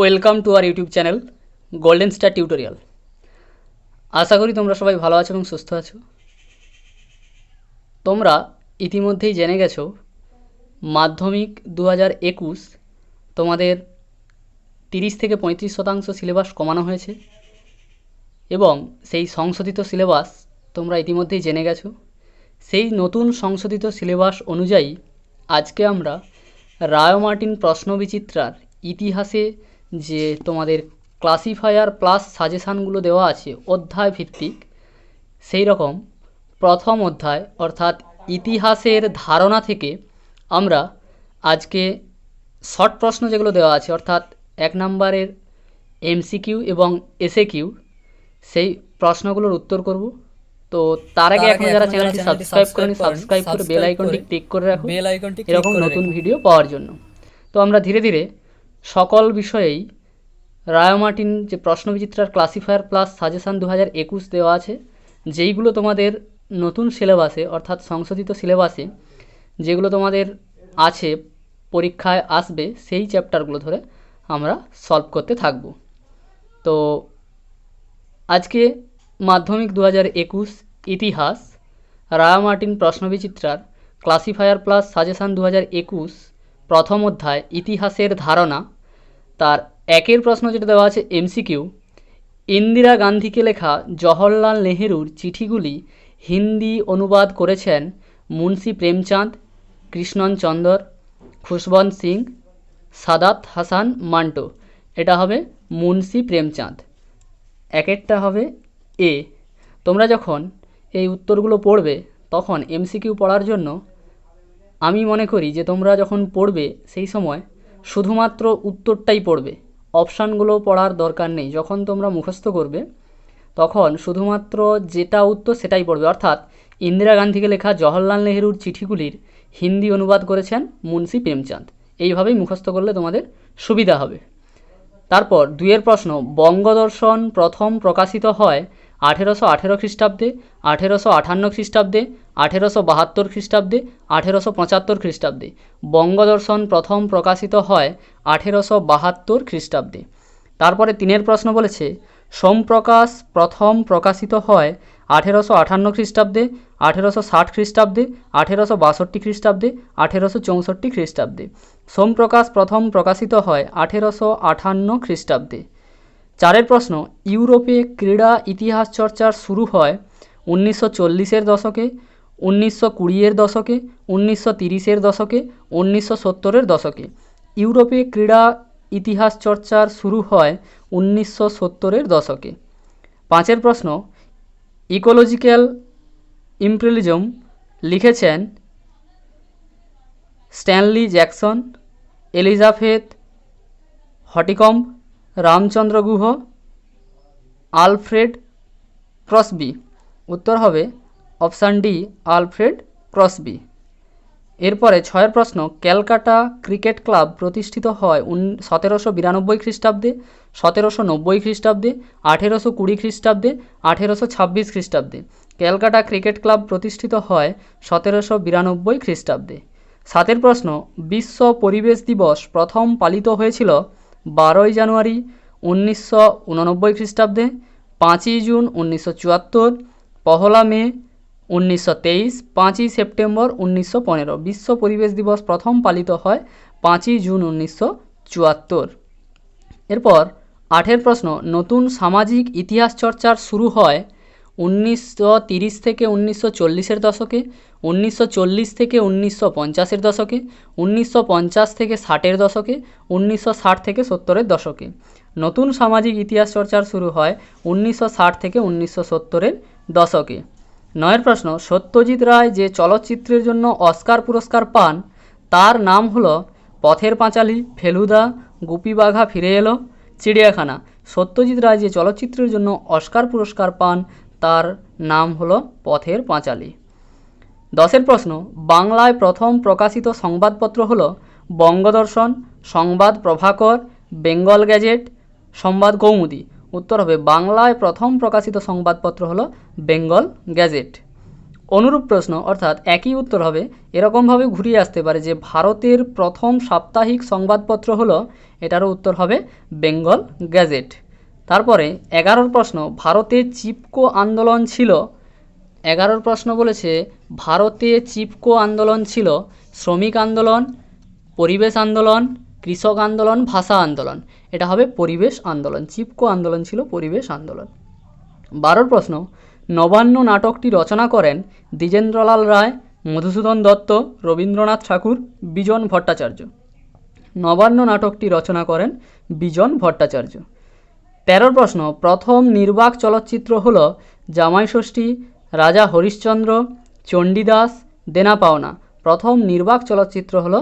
Welcome to our YouTube channel golden star tutorial. আশা করি তোমরা সবাই ভালো আছো এবং সুস্থ আছো। তোমরা ইতিমধ্যেই জেনে গেছো মাধ্যমিক 2021 তোমাদের 30 থেকে 35% সিলেবাস কমানো হয়েছে এবং সেই সংশোধিত সিলেবাস তোমরা ইতিমধ্যেই জেনে গেছো। সেই নতুন সংশোধিত সিলেবাস অনুযায়ী আজকে আমরা রায়-মার্টিন প্রশ্নবিচিত্রার ইতিহাসে যে তোমাদের ক্লাসিফায়ার প্লাস সাজেশানগুলো দেওয়া আছে অধ্যায় ভিত্তিক, সেই রকম প্রথম অধ্যায় অর্থাৎ ইতিহাসের ধারণা থেকে আমরা আজকে শর্ট প্রশ্ন যেগুলো দেওয়া আছে অর্থাৎ 1 নম্বরের এমসিকিউ এবং এসএকিউ সেই প্রশ্নগুলোর উত্তর করব। তো তার আগে এখনো যারা চ্যানেলটি সাবস্ক্রাইব করেনি সাবস্ক্রাইব করে বেল আইকনটি ক্লিক করে রাখো এরকম নতুন ভিডিও পাওয়ার জন্য। তো আমরা ধীরে ধীরে সকল বিষয়েই রায়-মার্টিন যে প্রশ্নবিচিত্রার ক্লাসিফায়ার প্লাস সাজেশান 2021 দেওয়া আছে, যেইগুলো তোমাদের নতুন সিলেবাসে অর্থাৎ সংশোধিত সিলেবাসে যেগুলো তোমাদের আছে পরীক্ষায় আসবে সেই চ্যাপ্টারগুলো ধরে আমরা সলভ করতে থাকব। তো আজকে মাধ্যমিক 2021 ইতিহাস রায়-মার্টিন প্রশ্নবিচিত্রার ক্লাসিফায়ার প্লাস সাজেশান 2021 প্রথম অধ্যায় ইতিহাসের ধারণা, তার একের প্রশ্ন যেটা দেওয়া আছে এমসিকিউ, ইন্দিরা গান্ধীকে লেখা জওহরলাল নেহেরুর চিঠিগুলি হিন্দি অনুবাদ করেছেন মুন্সি প্রেমচাঁদ, কৃষ্ণন চন্দর, খুশবন্ত সিং, সাদাত হাসান মান্টো। এটা হবে মুন্সি প্রেমচাঁদ। একেরটা হবে এ। তোমরা যখন এই উত্তরগুলো পড়বে তখন এমসিকিউ পড়ার জন্য আমি মনে করি যে তোমরা যখন পড়বে সেই সময় শুধুমাত্র উত্তরটাই পড়বে, অপশানগুলো পড়ার দরকার নেই। যখন তোমরা মুখস্থ করবে তখন শুধুমাত্র যেটা উত্তর সেটাই পড়বে, অর্থাৎ ইন্দিরা গান্ধীকে লেখা জওহরলাল নেহেরুর চিঠিগুলির হিন্দি অনুবাদ করেছেন মুন্সি প্রেমচাঁদ। এইভাবেই মুখস্থ করলে তোমাদের সুবিধা হবে। তারপর দুইয়ের প্রশ্ন, বঙ্গদর্শন প্রথম প্রকাশিত হয় 1818 খ্রিস্টাব্দে, 1858 খ্রিস্টাব্দে, 1872 খ্রিস্টাব্দে, 1875 খ্রিস্টাব্দে। বঙ্গদর্শন প্রথম প্রকাশিত হয় 1872 খ্রিস্টাব্দে। তারপরে তিনের প্রশ্ন বলেছে সোমপ্রকাশ প্রথম প্রকাশিত হয় 1858 খ্রিস্টাব্দে, 1860 খ্রিস্টাব্দে, 1862 খ্রিস্টাব্দে, 1864 খ্রিস্টাব্দে। সোমপ্রকাশ প্রথম প্রকাশিত হয় 1858 খ্রিস্টাব্দে। চারের প্রশ্ন, ইউরোপে ক্রীড়া ইতিহাস চর্চার শুরু হয় 1940-এর দশকে, 1920-এর দশকে, 1930-এর দশকে, 1970-এর দশকে। ইউরোপে ক্রীড়া ইতিহাস চর্চার শুরু হয় 1970-এর দশকে। পাঁচের প্রশ্ন, ইকোলজিক্যাল ইম্পেরিয়ালিজম লিখেছেন Stanley Jackson, Elizabeth Whitcombe, Ramachandra Guha, Alfred Crosby. উত্তর হবে অপশান ডি, আলফ্রেড ক্রসবি। এরপরে ছয়ের প্রশ্ন, ক্যালকাটা ক্রিকেট ক্লাব প্রতিষ্ঠিত হয় 1792 খ্রিস্টাব্দে, 1790 খ্রিস্টাব্দে, 1820 খ্রিস্টাব্দে, 1826 খ্রিস্টাব্দে। ক্যালকাটা ক্রিকেট ক্লাব প্রতিষ্ঠিত হয় 1792 খ্রিস্টাব্দে। সাতের প্রশ্ন, বিশ্ব পরিবেশ দিবস প্রথম পালিত হয়েছিল 12 জানুয়ারি 1989 খ্রিস্টাব্দে, 5 জুন 1974, পহলা মে 1923, 5 সেপ্টেম্বর 1915। বিশ্ব পরিবেশ দিবস প্রথম পালিত হয় 5 জুন 1974। এরপর আটের প্রশ্ন, নতুন সামাজিক ইতিহাস চর্চার শুরু হয় 1930 থেকে 1940-এর দশকে, 1940 থেকে 1950-এর দশকে, 1950 থেকে 60-এর দশকে, 1960 থেকে 70-এর দশকে। নতুন সামাজিক ইতিহাস চর্চার শুরু হয় 1960 থেকে 1970-এর দশকে। নয়ের প্রশ্ন, সত্যজিৎ রায় যে চলচ্চিত্রের জন্য অস্কার পুরস্কার পান তার নাম হলো পথের পাঁচালী, ফেলুদা, গুপি বাঘা ফিরে এলো, চিড়িয়াখানা। সত্যজিৎ রায় যে চলচ্চিত্রের জন্য অস্কার পুরস্কার পান তার নাম হলো পথের পাঁচালী। 10এর প্রশ্ন, বাংলায় প্রথম প্রকাশিত সংবাদপত্র হলো বঙ্গদর্শন, সংবাদ প্রভাকর, বেঙ্গল গ্যাজেট, সংবাদ কৌমুদী। উত্তর হবে বাংলায় প্রথম প্রকাশিত সংবাদপত্র হলো বেঙ্গল গ্যাজেট। অনুরূপ প্রশ্ন অর্থাৎ একই উত্তর হবে, এরকমভাবে ঘুরিয়ে আসতে পারে যে ভারতের প্রথম সাপ্তাহিক সংবাদপত্র হলো, এটারও উত্তর হবে বেঙ্গল গ্যাজেট। তারপরে 11 প্রশ্ন, ভারতে চিপকো আন্দোলন ছিল, 11 প্রশ্ন বলেছে ভারতে চিপকো আন্দোলন ছিল শ্রমিক আন্দোলন, পরিবেশ আন্দোলন, কৃষক আন্দোলন, ভাষা আন্দোলন। এটা হবে পরিবেশ আন্দোলন। চিপকো আন্দোলন ছিল পরিবেশ আন্দোলন। 12 প্রশ্ন, নবান্ন নাটকটি রচনা করেন দ্বিজেন্দ্রলাল রায়, মধুসূদন দত্ত, রবীন্দ্রনাথ ঠাকুর, বিজন ভট্টাচার্য। নবান্ন নাটকটি রচনা করেন বিজন ভট্টাচার্য। 13 প্রশ্ন, প্রথম নির্বাক চলচ্চিত্র হল জামাই ষষ্ঠী, রাজা হরিশ্চন্দ্র, চণ্ডীদাস, দেনা পাওনা। প্রথম নির্বাক চলচ্চিত্র হল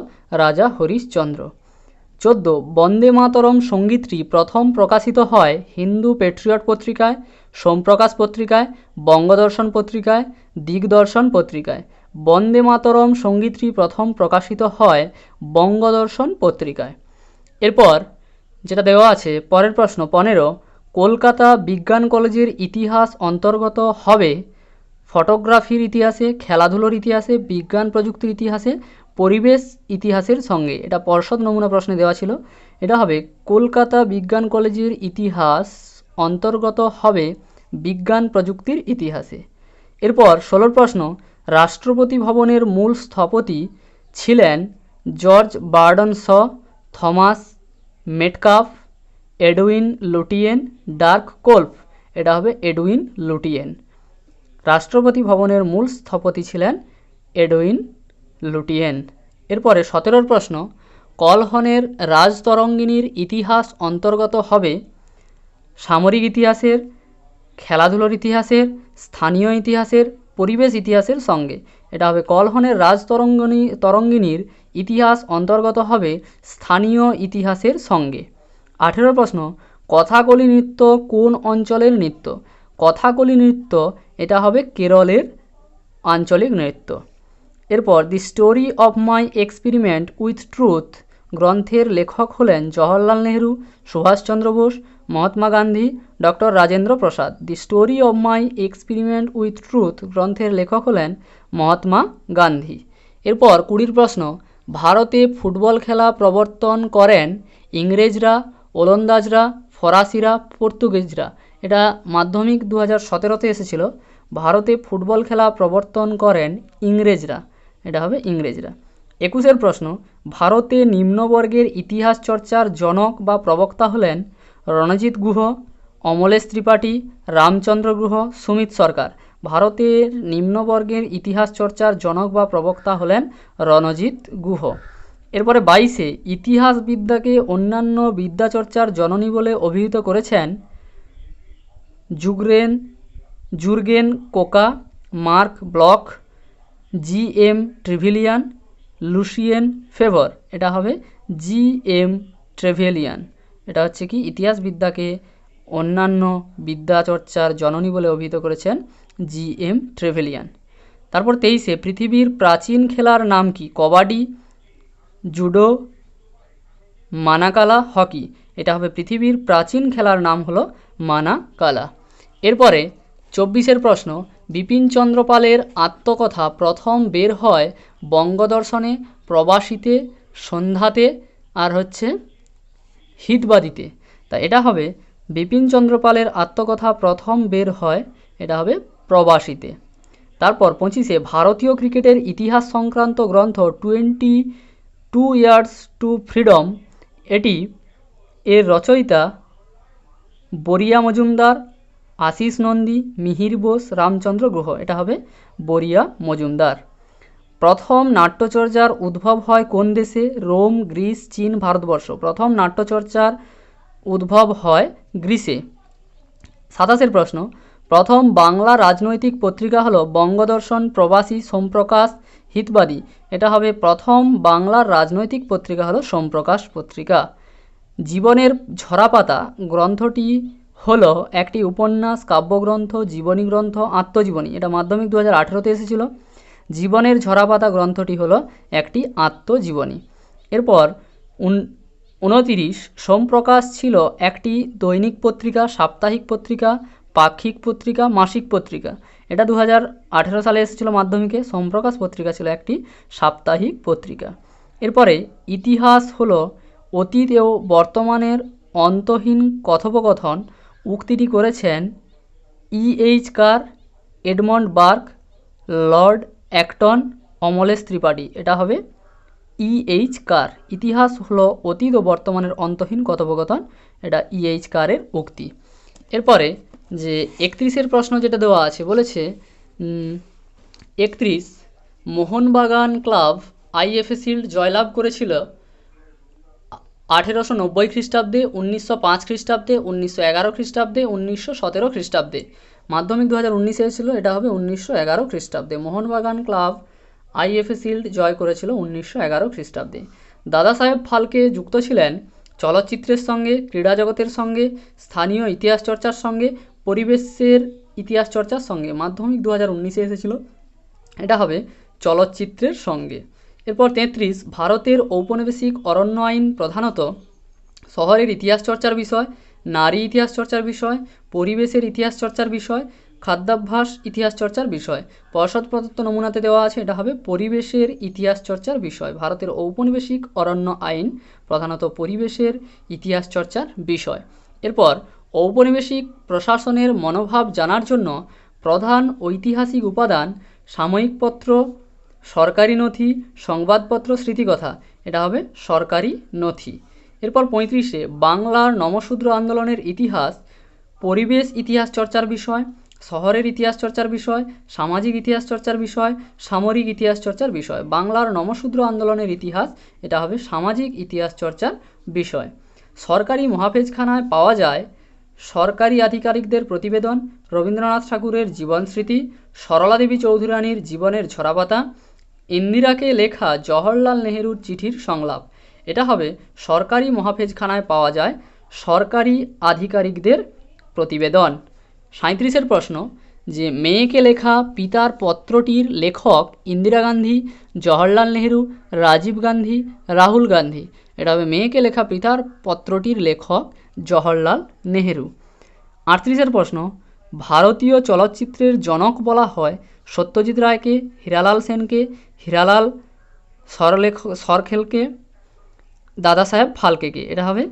রাজা হরিশ্চন্দ্র। 14, বন্দে মাতরম সঙ্গীতটি প্রথম প্রকাশিত হয় হিন্দু পেট্রিয়ট পত্রিকায়, সোমপ্রকাশ পত্রিকায়, বঙ্গদর্শন পত্রিকায়, দিগদর্শন পত্রিকায়। বন্দে মাতরম সঙ্গীতটি প্রথম প্রকাশিত হয় বঙ্গদর্শন পত্রিকায়। এরপর যেটা দেওয়া আছে পরের প্রশ্ন 15, কলকাতা বিজ্ঞান কলেজের ইতিহাস অন্তর্গত হবে ফটোগ্রাফির ইতিহাসে, খেলাধুলোর ইতিহাসে, বিজ্ঞান প্রযুক্তির ইতিহাসে, পরিবেশ ইতিহাসের সঙ্গে। এটা পর্ষদ নমুনা প্রশ্নে দেওয়া ছিল। এটা হবে কলকাতা বিজ্ঞান কলেজের ইতিহাস অন্তর্গত হবে বিজ্ঞান প্রযুক্তির ইতিহাসে। এরপর 16 প্রশ্ন, রাষ্ট্রপতি ভবনের মূল স্থপতি ছিলেন জর্জ বার্ডন শ, থমাস মেটকাফ, এডউইন লুটিয়েন, ডার্ক কোল্ফ। এটা হবে এডউইন লুটিয়েন। রাষ্ট্রপতি ভবনের মূল স্থপতি ছিলেন এডউইন লুটিয়েন। এরপরে 17 প্রশ্ন, কলহনের রাজতরঙ্গিনীর ইতিহাস অন্তর্গত হবে সামরিক ইতিহাসের, খেলাধুলোর ইতিহাসের, স্থানীয় ইতিহাসের, পরিবেশ ইতিহাসের সঙ্গে। এটা হবে কলহনের তরঙ্গিনীর ইতিহাস অন্তর্গত হবে স্থানীয় ইতিহাসের সঙ্গে। 18 প্রশ্ন, কথাকলি নৃত্য কোন অঞ্চলের নৃত্য? কথাকলি নৃত্য এটা হবে কেরলের আঞ্চলিক নৃত্য। এরপর the story of my experiment with truth গ্রন্থের লেখক হলেন Jawaharlal Nehru, Subhashchandra Bose, Mahatma Gandhi, doctor Rajendra Prasad. The story of my experiment with truth গ্রন্থের লেখক হলেন মহাত্মা গান্ধী। এরপর 20 প্রশ্ন, ভারতে ফুটবল খেলা প্রবর্তন করেন ইংরেজরা, ওলন্দাজরা, ফরাসিরা, পর্তুগিজরা। এটা মাধ্যমিক 2017-তে এসেছিল। ভারতে ফুটবল খেলা প্রবর্তন করেন ইংরেজরা। এটা হবে ইংরেজরা। 21 প্রশ্ন, ভারতে নিম্নবর্গের ইতিহাস চর্চার জনক বা প্রবক্তা হলেন রণজিৎ গুহ, অমলেশ ত্রিপাঠী, রামচন্দ্র গুহ, সুমিত সরকার। ভারতের নিম্নবর্গের ইতিহাস চর্চার জনক বা প্রবক্তা হলেন রণজিৎ গুহ। এরপরে 22, ইতিহাসবিদ্যাকে অন্যান্য বিদ্যাচর্চার জননী বলে অভিহিত করেছেন Jurgen Kocka, Marc Bloch, G M Trevelyan, Lucien Febvre. এটা হবে জি এম ট্রেভেলিয়ান। এটা হচ্ছে কি ইতিহাসবিদ্যাকে অন্যান্য বিদ্যাচর্চার জননী বলে অভিহিত করেছেন জি এম ট্রেভেলিয়ান। তারপর 23, পৃথিবীর প্রাচীন খেলার নাম কি? Kabaddi, judo, mancala, hockey. এটা হবে পৃথিবীর প্রাচীন খেলার নাম হলো মানাকালা। এরপরে 24 প্রশ্ন, বিপিনচন্দ্র পালের আত্মকথা প্রথম বের হয় বঙ্গদর্শনে, প্রবাসীতে, সন্ধ্যাতে আর হচ্ছে হিতবাদীতে। তা এটা হবে বিপিনচন্দ্র পালের আত্মকথা প্রথম বের হয়, এটা হবে প্রবাসীতে। তারপর 25, ভারতীয় ক্রিকেটের ইতিহাস সংক্রান্ত গ্রন্থ 22 ইয়ার্স টু ফ্রিডম, এর রচয়িতা বরিয়া মজুমদার, আশিস নন্দী, মিহির বোস, রামচন্দ্র গুহ। এটা হবে বরিয়া মজুমদার। প্রথম নাট্যচর্চার উদ্ভব হয় কোন দেশে? রোম, গ্রিস, চীন, ভারতবর্ষ। প্রথম নাট্যচর্চার উদ্ভব হয় গ্রিসে। 27 প্রশ্ন, প্রথম বাংলা রাজনৈতিক পত্রিকা হলো বঙ্গদর্শন, প্রবাসী, সোমপ্রকাশ, হিতবাদী। এটা হবে প্রথম বাংলার রাজনৈতিক পত্রিকা হলো সোমপ্রকাশ পত্রিকা। জীবনের ঝরাপাতা গ্রন্থটি হলো একটি উপন্যাস, কাব্যগ্রন্থ, জীবনী গ্রন্থ, আত্মজীবনী। এটা মাধ্যমিক 2018-তে এসেছিল। জীবনের ঝরাপাতা গ্রন্থটি হলো একটি আত্মজীবনী। এরপর 29, সোমপ্রকাশ ছিল একটি দৈনিক পত্রিকা, সাপ্তাহিক পত্রিকা, পাক্ষিক পত্রিকা, মাসিক পত্রিকা। এটা 2018 সালে এসেছিল মাধ্যমিকে। সোমপ্রকাশ পত্রিকা ছিল একটি সাপ্তাহিক পত্রিকা। এরপরে ইতিহাস হলো অতীত ও বর্তমানের অন্তহীন কথোপকথন। উক্তিটি করেছেন E.H. Carr, Edmund Burke, Lord Acton, Amalesh Tripathi. এটা হবে E.H. কার। ইতিহাস হলো অতীত ও বর্তমানের অন্তহীন কথোপকথন, এটা E.H. কারের উক্তি। এরপরে যে 31-এর প্রশ্ন যেটা দেওয়া আছে, বলেছে 31 মোহনবাগান ক্লাব আইএফএ শিল্ড জয়লাভ করেছিল 1890 খ্রিস্টাব্দে, 1905 খ্রিস্টাব্দে, 1911 খ্রিস্টাব্দে, 1917 খ্রিস্টাব্দে। মাধ্যমিক 2019 এসেছিল, এটা হবে 1911 খ্রিস্টাব্দে। মোহনবাগান ক্লাব আইএফএ শিল্ড জয় করেছিল 1911 খ্রিস্টাব্দে। দাদা সাহেব ফালকে যুক্ত ছিলেন চলচ্চিত্রের সঙ্গে, ক্রীড়া জগতের সঙ্গে, স্থানীয় ইতিহাস চর্চার সঙ্গে, পরিবেশের ইতিহাস চর্চার সঙ্গে। মাধ্যমিক 2019 এসেছিল, এটা হবে চলচ্চিত্রের সঙ্গে। এরপর 33 ভারতের ঔপনিবেশিক অরণ্য আইন প্রধানত শহরের ইতিহাস চর্চার বিষয়, নারী ইতিহাস চর্চার বিষয়, পরিবেশের ইতিহাস চর্চার বিষয়, খাদ্যাভ্যাস ইতিহাস চর্চার বিষয়। পর্ষদ প্রদত্ত নমুনাতে দেওয়া আছে, এটা হবে পরিবেশের ইতিহাস চর্চার বিষয়। ভারতের ঔপনিবেশিক অরণ্য আইন প্রধানত পরিবেশের ইতিহাস চর্চার বিষয়। এরপর ঔপনিবেশিক প্রশাসনের মনোভাব জানার জন্য প্রধান ঐতিহাসিক উপাদান সাময়িকপত্র, সরকারি নথি, সংবাদপত্র, স্মৃতিকথা। এটা হবে সরকারি নথি। এরপর 35-এ বাংলার নমশূদ্র আন্দোলনের ইতিহাস পরিবেশ ইতিহাস চর্চার বিষয়, শহরের ইতিহাস চর্চার বিষয়, সামাজিক ইতিহাস চর্চার বিষয়, সামরিক ইতিহাস চর্চার বিষয়। বাংলার নমশূদ্র আন্দোলনের ইতিহাস, এটা হবে সামাজিক ইতিহাস চর্চার বিষয়। সরকারি মহাফেজখানায় পাওয়া যায় সরকারি আধিকারিকদের প্রতিবেদন, রবীন্দ্রনাথ ঠাকুরের জীবনস্মৃতি, সরলা দেবী চৌধুরী রানীর জীবনের ঝরাপাতা, ইন্দিরাকে লেখা জওহরলাল নেহেরুর চিঠির সংলাপ। এটা হবে সরকারি মহাফেজখানায় পাওয়া যায় সরকারি আধিকারিকদের প্রতিবেদন। 37-এর প্রশ্ন যে মেয়েকে লেখা পিতার পত্রটির লেখক ইন্দিরা গান্ধী, জওহরলাল নেহেরু, রাজীব গান্ধী, রাহুল গান্ধী। এটা হবে মেয়েকে লেখা পিতার পত্রটির লেখক জওহরলাল নেহেরু। 38-এর প্রশ্ন ভারতীয় চলচ্চিত্রের জনক বলা হয় সত্যজিৎ রায়কে, হীরালাল সেনকে, হীরালাল সরখেলকে, দাদা সাহেব ফালকেকে। এটা হবে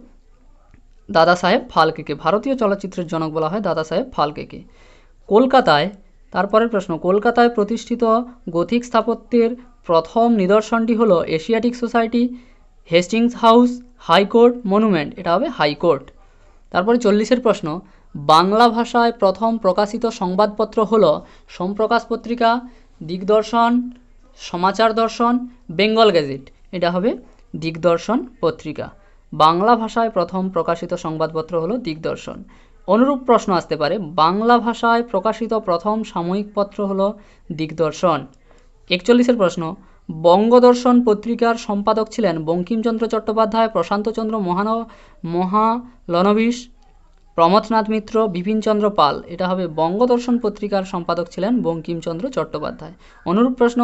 দাদা সাহেব ফালকেকে। ভারতীয় চলচ্চিত্রের জনক বলা হয় দাদা সাহেব ফালকেকে। কলকাতায়, তারপরের প্রশ্ন, কলকাতায় প্রতিষ্ঠিত গথিক স্থাপত্যের প্রথম নিদর্শনটি হলো Asiatic society, Hastings house, high court, monument. এটা হবে হাইকোর্ট। তারপরে 40-এর প্রশ্ন বাংলা ভাষায় প্রথম প্রকাশিত সংবাদপত্র হলো সোমপ্রকাশ পত্রিকা, দিগদর্শন, সমাচার দর্শন, বেঙ্গল গেজেট। এটা হবে দিগদর্শন পত্রিকা। বাংলা ভাষায় প্রথম প্রকাশিত সংবাদপত্র হলো দিগদর্শন। অনুরূপ প্রশ্ন আসতে পারে, বাংলা ভাষায় প্রকাশিত প্রথম সাময়িক পত্র হলো দিগদর্শন। 41-এর প্রশ্ন বঙ্গদর্শন পত্রিকার সম্পাদক ছিলেন বঙ্কিমচন্দ্র চট্টোপাধ্যায়, প্রশান্তচন্দ্র মহালনবিশ, প্রমথনাথ মিত্র, বিপিনচন্দ্র পাল। এটা হবে বঙ্গদর্শন পত্রিকার সম্পাদক ছিলেন বঙ্কিমচন্দ্র চট্টোপাধ্যায়। অনুরূপ প্রশ্ন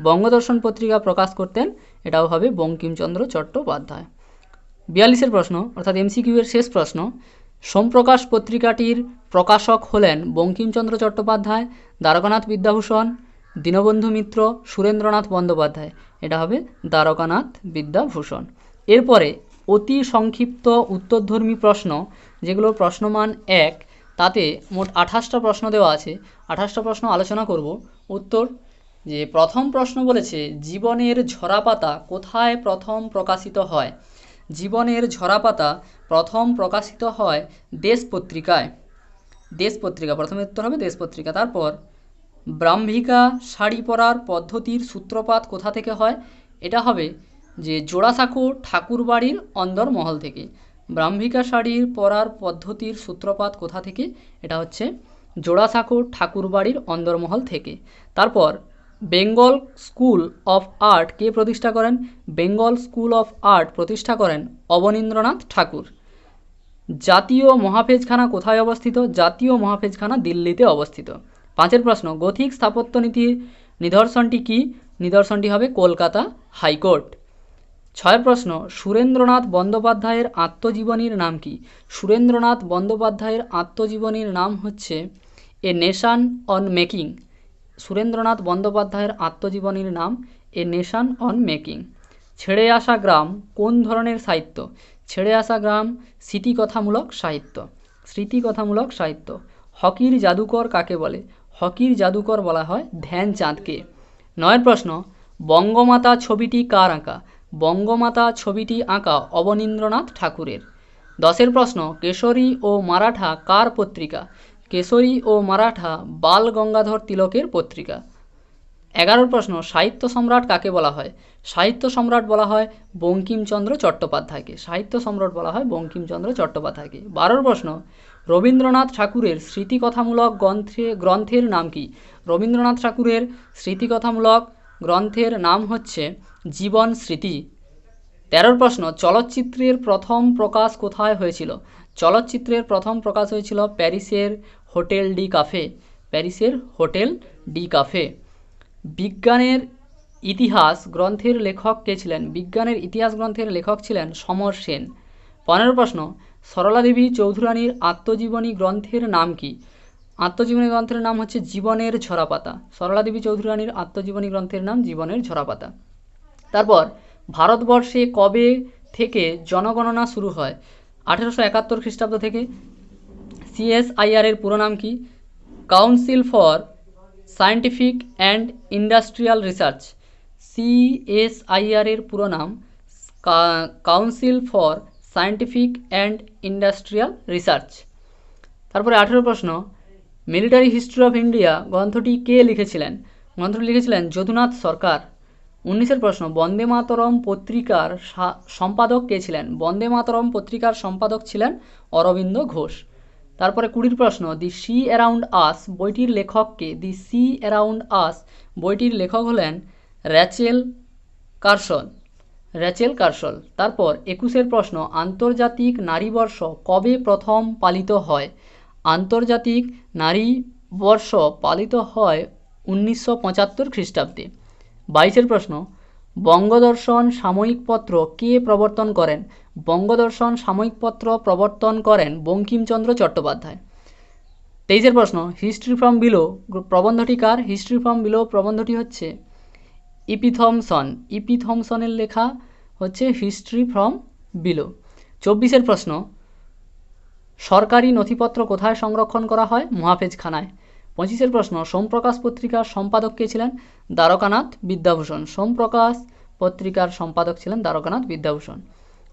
বঙ্গদর্শন পত্রিকা প্রকাশ করতেন, এটাও হবে বঙ্কিমচন্দ্র চট্টোপাধ্যায়। 42-এর প্রশ্ন অর্থাৎ MCQ এর শেষ প্রশ্ন, সোমপ্রকাশ পত্রিকাটির প্রকাশক হলেন বঙ্কিমচন্দ্র চট্টোপাধ্যায়, দ্বারকানাথ বিদ্যাভূষণ, দীনবন্ধু মিত্র, সুরেন্দ্রনাথ বন্দ্যোপাধ্যায়। এটা হবে দ্বারকানাথ বিদ্যাভূষণ। এরপরে অতি সংক্ষিপ্ত উত্তরধর্মী প্রশ্ন, যেগুলো প্রশ্নমান 1, তাতে মোট 28টা প্রশ্ন দেওয়া আছে। 28টা প্রশ্ন আলোচনা করব। উত্তর যে প্রথম প্রশ্ন বলেছে জীবনের ঝরাপাতা কোথায় প্রথম প্রকাশিত হয়? জীবনের ঝরাপাতা প্রথম প্রকাশিত হয় দেশ পত্রিকায়। দেশ পত্রিকা, প্রথমে উত্তর হবে দেশ পত্রিকা। তারপর ব্রাহ্মিকা শাড়ি পরার পদ্ধতির সূত্রপাত কোথা থেকে হয়? এটা হবে যে জোড়াসাঁকো ঠাকুরবাড়ির অন্দরমহল থেকে। ব্রাহ্মিকা শাড়ি পরার পদ্ধতির সূত্রপাত কোথা থেকে? এটা হচ্ছে জোড়াসাঁকো ঠাকুরবাড়ির অন্দরমহল থেকে। তারপর বেঙ্গল স্কুল অফ আর্ট কে প্রতিষ্ঠা করেন? বেঙ্গল স্কুল অফ আর্ট প্রতিষ্ঠা করেন অবনীন্দ্রনাথ ঠাকুর। জাতীয় মহাফেজখানা কোথায় অবস্থিত? জাতীয় মহাফেজখানা দিল্লিতে অবস্থিত। 5-এর প্রশ্ন গথিক স্থাপত্য নীতির নিদর্শনটি কি? নিদর্শনটি হবে কলকাতা হাইকোর্ট। ছয়ের প্রশ্ন, সুরেন্দ্রনাথ বন্দ্যোপাধ্যায়ের আত্মজীবনীর নাম কি? সুরেন্দ্রনাথ বন্দ্যোপাধ্যায়ের আত্মজীবনীর নাম হচ্ছে এ নেশান অন মেকিং। সুরেন্দ্রনাথ বন্দ্যোপাধ্যায়ের আত্মজীবনীর নাম এ নেশান অন মেকিং। ছেড়ে আসা গ্রাম কোন ধরনের সাহিত্য? ছেড়ে আসা গ্রাম স্মৃতিকথামূলক সাহিত্য। স্মৃতিকথামূলক সাহিত্য। হকির জাদুকর কাকে বলে? হকির জাদুকর বলা হয় ধ্যানচাঁদকে। নয়ের প্রশ্ন, বঙ্গমাতা ছবিটি কার আঁকা? বঙ্গমাতা ছবিটি আঁকা অবনীন্দ্রনাথ ঠাকুরের। 10এর প্রশ্ন, কেশরী ও মারাঠা কার পত্রিকা? কেশরী ও মারাঠা বাল গঙ্গাধর তিলকের পত্রিকা। 11 প্রশ্ন, সাহিত্য সম্রাট কাকে বলা হয়? সাহিত্য সম্রাট বলা হয় বঙ্কিমচন্দ্র চট্টোপাধ্যায়কে। সাহিত্য সম্রাট বলা হয় বঙ্কিমচন্দ্র চট্টোপাধ্যায়কে। 12 প্রশ্ন, রবীন্দ্রনাথ ঠাকুরের স্মৃতিকথামূলক গ্রন্থের নাম কি? রবীন্দ্রনাথ ঠাকুরের স্মৃতিকথামূলক গ্রন্থের নাম হচ্ছে জীবন স্মৃতি। 13 প্রশ্ন, চলচ্চিত্রের প্রথম প্রকাশ কোথায় হয়েছিল? চলচ্চিত্রের প্রথম প্রকাশ হয়েছিল প্যারিসের হোটেল ডি কাফে। প্যারিসের হোটেল ডি কাফে। বিজ্ঞানের ইতিহাস গ্রন্থের লেখক কে ছিলেন? বিজ্ঞানের ইতিহাস গ্রন্থের লেখক ছিলেন সমর সেন। 15 প্রশ্ন, সরলা দেবী চৌধুরানীর আত্মজীবনী গ্রন্থের নাম কি? আত্মজীবনী গ্রন্থের নাম হচ্ছে জীবনের ঝরাপাতা। সরলা দেবী চৌধুরানীর আত্মজীবনী গ্রন্থের নাম জীবনের ঝরাপাতা। তারপর, ভারতবর্ষে কবে থেকে জনগণনা শুরু হয়? 1871 খ্রিস্টাব্দ থেকে। সিএসআইআর এর পুরো নাম কি? Council for scientific and industrial research. CSIR এর পুরো নাম council for scientific and industrial research. তারপরে 18 প্রশ্ন, মিলিটারি হিস্ট্রি অফ ইন্ডিয়া গ্রন্থটি কে লিখেছিলেন? গ্রন্থটি লিখেছিলেন যদুনাথ সরকার। 19 প্রশ্ন, বন্দে মাতরম পত্রিকার সম্পাদক কে ছিলেন? বন্দে মাতরম পত্রিকার সম্পাদক ছিলেন অরবিন্দ ঘোষ। তারপরে 20 প্রশ্ন, দি সি অ্যারাউন্ড আস বইটির লেখক কে? দি সি অ্যারাউন্ড আস বইটির লেখক হলেন র্যাচেল কারসন। র্যাচেল কারসল। তারপর 21 প্রশ্ন, আন্তর্জাতিক নারীবর্ষ কবে প্রথম পালিত হয়? আন্তর্জাতিক নারীবর্ষ পালিত হয় 1975 খ্রিস্টাব্দে। 22 প্রশ্ন, বঙ্গদর্শন সাময়িক পত্র কে প্রবর্তন করেন? বঙ্গদর্শন সাময়িক পত্র প্রবর্তন করেন বঙ্কিমচন্দ্র চট্টোপাধ্যায়। 23 প্রশ্ন, হিস্ট্রি ফ্রম বিলো প্রবন্ধটি কার? হিস্ট্রি ফ্রম বিলো প্রবন্ধটি হচ্ছে ইপি থমসন। ইপি থমসনের লেখা হচ্ছে হিস্ট্রি ফ্রম বিলো। 24 প্রশ্ন, সরকারি নথিপত্র কোথায় সংরক্ষণ করা হয়? মুহাফেজখানায়। 25 প্রশ্ন, সোমপ্রকাশ পত্রিকার সম্পাদক কে ছিলেন? দ্বারকানাথ বিদ্যাভূষণ। সোমপ্রকাশ পত্রিকার সম্পাদক ছিলেন দ্বারকানাথ বিদ্যাভূষণ।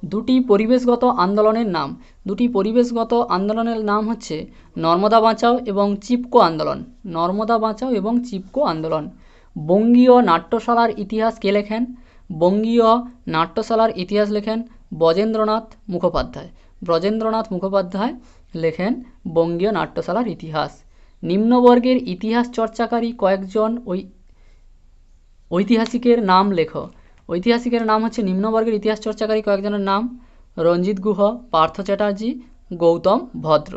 দুটি পরিবেশগত আন্দোলনের নাম। দুটি পরিবেশগত আন্দোলনের নাম হচ্ছে নর্মদা বাঁচাও এবং চিপকো আন্দোলন। নর্মদা বাঁচাও এবং চিপকো আন্দোলন। বঙ্গীয় নাট্যশালার ইতিহাস কে লেখেন? বঙ্গীয় নাট্যশালার ইতিহাস লেখেন ব্রজেন্দ্রনাথ মুখোপাধ্যায়। ব্রজেন্দ্রনাথ মুখোপাধ্যায় লেখেন বঙ্গীয় নাট্যশালার ইতিহাস। নিম্নবর্গের ইতিহাস চর্চাকারী কয়েকজন ঐতিহাসিকের নাম লেখো। ঐতিহাসিকের নাম হচ্ছে নিম্নবর্গের ইতিহাস চর্চাকারী কয়েকজনের নাম রঞ্জিত গুহ, পার্থ চ্যাটার্জি, গৌতম ভদ্র।